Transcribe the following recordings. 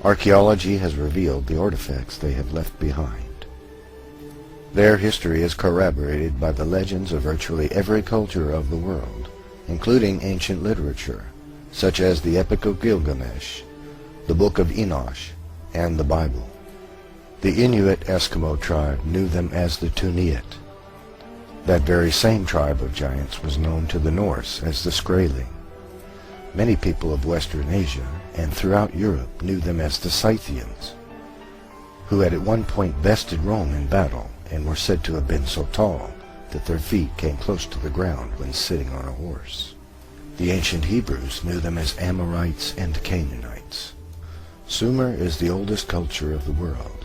Archaeology has revealed the artifacts they have left behind. Their history is corroborated by the legends of virtually every culture of the world, including ancient literature, such as the Epic of Gilgamesh, the Book of Enoch, and the Bible. The Inuit Eskimo tribe knew them as the Tuniat. That very same tribe of giants was known to the Norse as the Skraeling. Many people of Western Asia and throughout Europe knew them as the Scythians, who had at one point bested Rome in battle and were said to have been so tall that their feet came close to the ground when sitting on a horse. The ancient Hebrews knew them as Amorites and Canaanites. Sumer is the oldest culture of the world,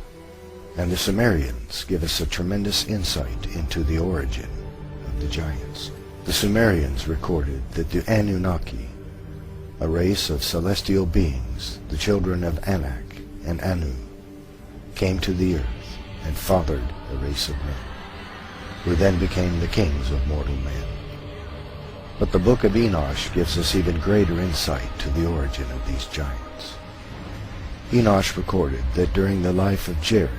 and the Sumerians give us a tremendous insight into the origin of the giants. The Sumerians recorded that the Anunnaki, a race of celestial beings, the children of Anak and Anu, came to the earth and fathered a race of men, who then became the kings of mortal men. But the Book of Enoch gives us even greater insight to the origin of these giants. Enoch recorded that during the life of Jared,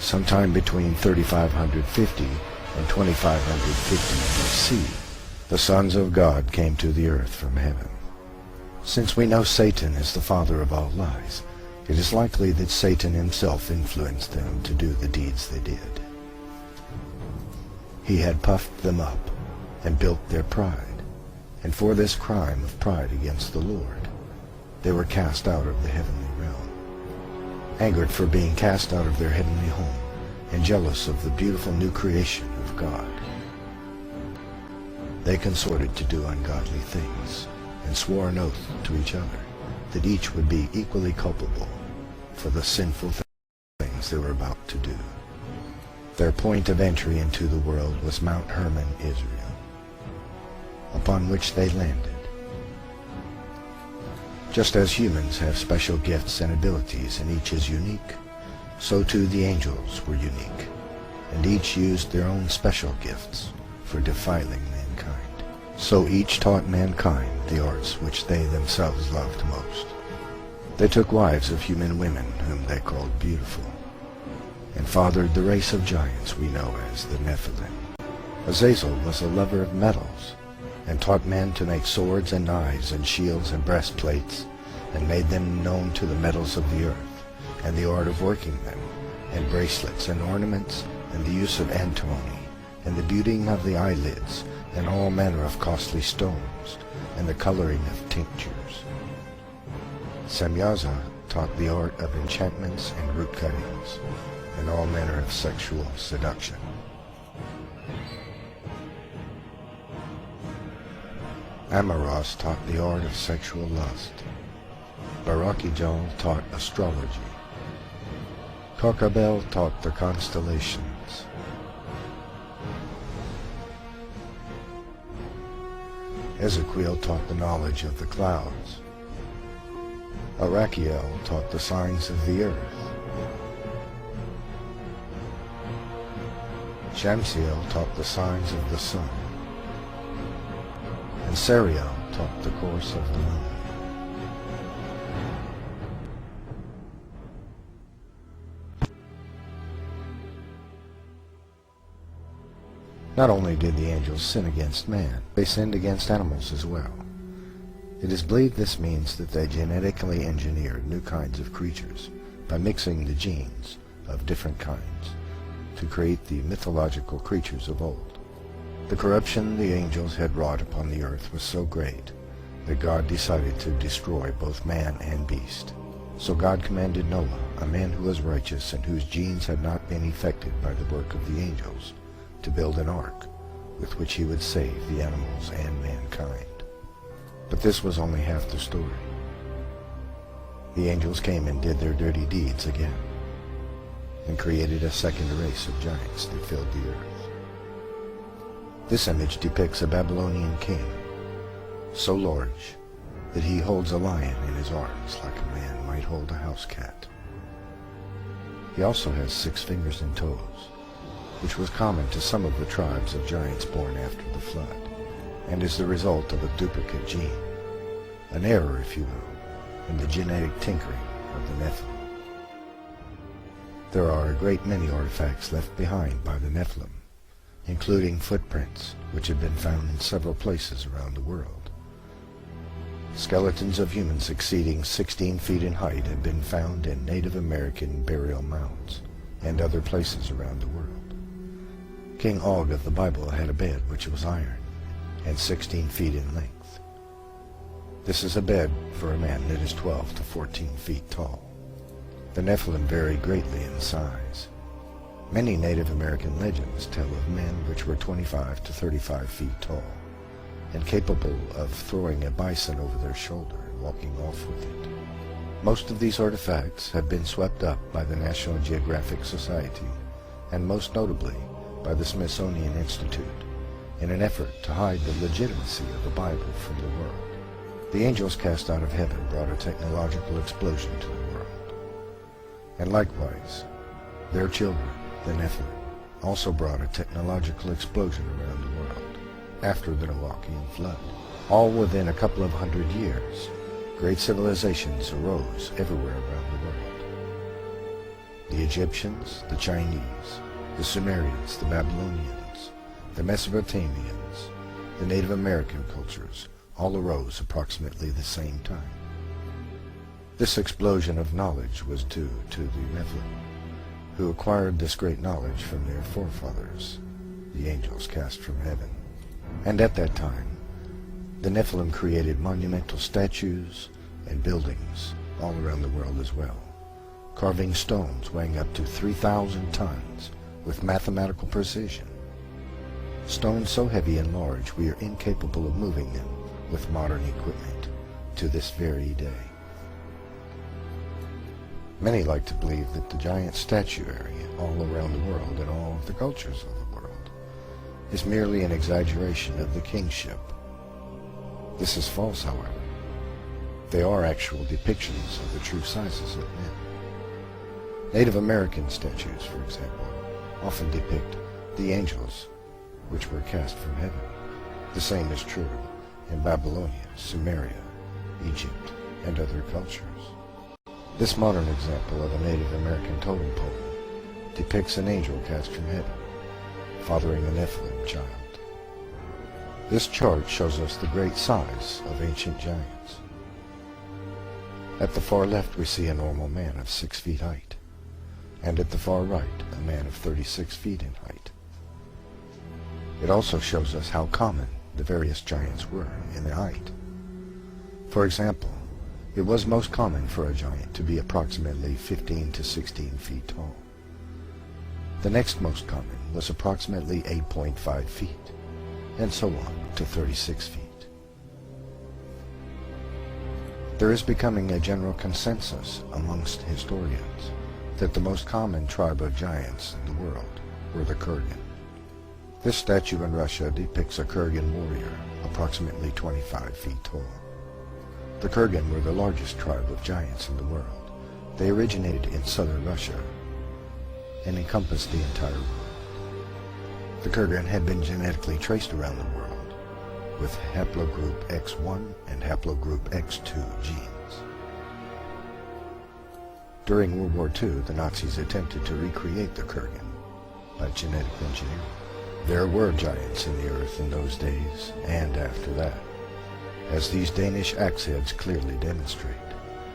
sometime between 3550 and 2550 BC, the sons of God came to the earth from heaven. Since we know Satan is the father of all lies, it is likely that Satan himself influenced them to do the deeds they did. He had puffed them up and built their pride, and for this crime of pride against the Lord, they were cast out of the heavenly realm. Angered for being cast out of their heavenly home, and jealous of the beautiful new creation of God, they consorted to do ungodly things, and swore an oath to each other that each would be equally culpable for the sinful things they were about to do. Their point of entry into the world was Mount Hermon, Israel, upon which they landed. Just as humans have special gifts and abilities and each is unique, so too the angels were unique, and each used their own special gifts for defiling mankind. So each taught mankind the arts which they themselves loved most. They took wives of human women whom they called beautiful, and fathered the race of giants we know as the Nephilim. Azazel was a lover of metals, and taught men to make swords and knives and shields and breastplates, and made them known to the metals of the earth, and the art of working them, and bracelets and ornaments, and the use of antimony, and the beautying of the eyelids, and all manner of costly stones, and the coloring of tinctures. Semyaza taught the art of enchantments and root cuttings, and all manner of sexual seduction. Amaros taught the art of sexual lust. Barakijal taught astrology. Kokabel taught the constellations. Ezekiel taught the knowledge of the clouds. Arachiel taught the signs of the earth. Shamsiel taught the signs of the sun. And Sariel taught the course of the moon. Not only did the angels sin against man, they sinned against animals as well. It is believed this means that they genetically engineered new kinds of creatures by mixing the genes of different kinds to create the mythological creatures of old. The corruption the angels had wrought upon the earth was so great that God decided to destroy both man and beast. So God commanded Noah, a man who was righteous and whose genes had not been affected by the work of the angels, to build an ark with which he would save the animals and mankind. But this was only half the story. The angels came and did their dirty deeds again, and created a second race of giants that filled the earth. This image depicts a Babylonian king, so large that he holds a lion in his arms like a man might hold a house cat. He also has 6 fingers and toes, which was common to some of the tribes of giants born after the flood, and is the result of a duplicate gene, an error, if you will, in the genetic tinkering of the Nephilim. There are a great many artifacts left behind by the Nephilim, including footprints which have been found in several places around the world. Skeletons of humans exceeding 16 feet in height have been found in Native American burial mounds and other places around the world. King Og of the Bible had a bed which was iron and 16 feet in length. This is a bed for a man that is 12 to 14 feet tall. The Nephilim vary greatly in size. Many Native American legends tell of men which were 25 to 35 feet tall and capable of throwing a bison over their shoulder and walking off with it. Most of these artifacts have been swept up by the National Geographic Society, and most notably by the Smithsonian Institute, in an effort to hide the legitimacy of the Bible from the world. The angels cast out of heaven brought a technological explosion to the world. And likewise, their children, the Nephilim, also brought a technological explosion around the world after the Noachian flood. All within a couple of hundred years, great civilizations arose everywhere around the world. The Egyptians, the Chinese, the Sumerians, the Babylonians, the Mesopotamians, the Native American cultures all arose approximately the same time. This explosion of knowledge was due to the Nephilim, who acquired this great knowledge from their forefathers, the angels cast from heaven. And at that time, the Nephilim created monumental statues and buildings all around the world as well, carving stones weighing up to 3,000 tons with mathematical precision. Stones so heavy and large we are incapable of moving them with modern equipment to this very day. Many like to believe that the giant statuary all around the world in all of the cultures of the world is merely an exaggeration of the kingship. This is false, however. They are actual depictions of the true sizes of men. Native American statues, for example, often depict the angels which were cast from heaven. The same is true in Babylonia, Sumeria, Egypt, and other cultures. This modern example of a Native American totem pole depicts an angel cast from heaven, fathering a Nephilim child. This chart shows us the great size of ancient giants. At the far left we see a normal man of 6 feet height, and at the far right a man of 36 feet in height. It also shows us how common the various giants were in their height. For example, it was most common for a giant to be approximately 15 to 16 feet tall. The next most common was approximately 8.5 feet, and so on to 36 feet. There is becoming a general consensus amongst historians that the most common tribe of giants in the world were the Kurgan. This statue in Russia depicts a Kurgan warrior approximately 25 feet tall. The Kurgan were the largest tribe of giants in the world. They originated in southern Russia and encompassed the entire world. The Kurgan had been genetically traced around the world with haplogroup X1 and haplogroup X2 genes. During World War II, the Nazis attempted to recreate the Kurgan by genetic engineering. There were giants in the earth in those days and after that, as these Danish axe heads clearly demonstrate,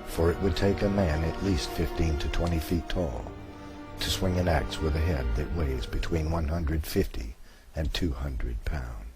for it would take a man at least 15 to 20 feet tall to swing an axe with a head that weighs between 150 and 200 pounds.